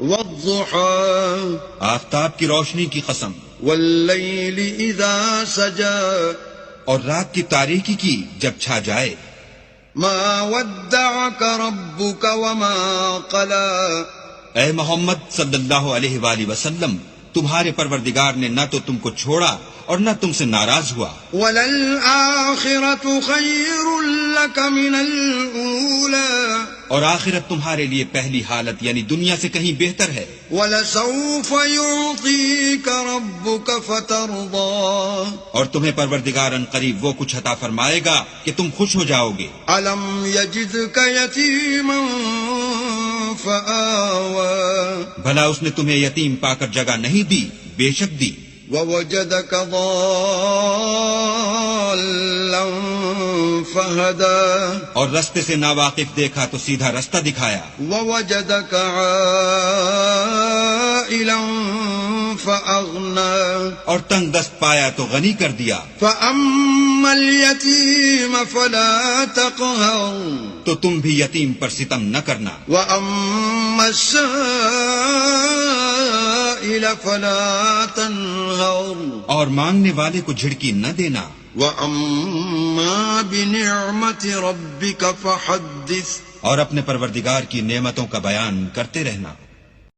والضحى آفتاب کی روشنی کی قسم، والليل إذا سجى اور رات کی تاریکی کی جب چھا جائے. ما ودعك ربك وما قلى اے محمد صلی اللہ علیہ وآلہ وسلم، تمہارے پروردگار نے نہ تو تم کو چھوڑا اور نہ تم سے ناراض ہوا. وَلَلْآخِرَةُ خَيْرٌ لَكَ مِنَ الْأُولَى اور آخرت تمہارے لیے پہلی حالت یعنی دنیا سے کہیں بہتر ہے. وَلَسَوْفَ يُعْطِيكَ رَبُّكَ فَتَرْضَى اور تمہیں پروردگار ان قریب وہ کچھ عطا فرمائے گا کہ تم خوش ہو جاؤ گے. أَلَمْ يَجِدْكَ يَتِيمًا فَآوَى بھلا اس نے تمہیں یتیم پا کر جگہ نہیں دی؟ بے شک دی. وَوَجَدَكَ ضَالًّا فَهَدَى اور رستے سے ناواقف دیکھا تو سیدھا رستہ دکھایا. وَوَجَدَكَ عَائِلًا فَأَغْنَى اور تنگ دست پایا تو غنی کر دیا. فَأَمَّا الْيَتِيمَ فَلَا تَقْهَرْ تو تم بھی یتیم پر ستم نہ کرنا. وَأَمَّا السَّائِلَ فَلَا تَنْهَرْ اور مانگنے والے کو جھڑکی نہ دینا. وَأَمَّا بِنِعْمَةِ رَبِّكَ فَحَدِّثْ اور اپنے پروردگار کی نعمتوں کا بیان کرتے رہنا.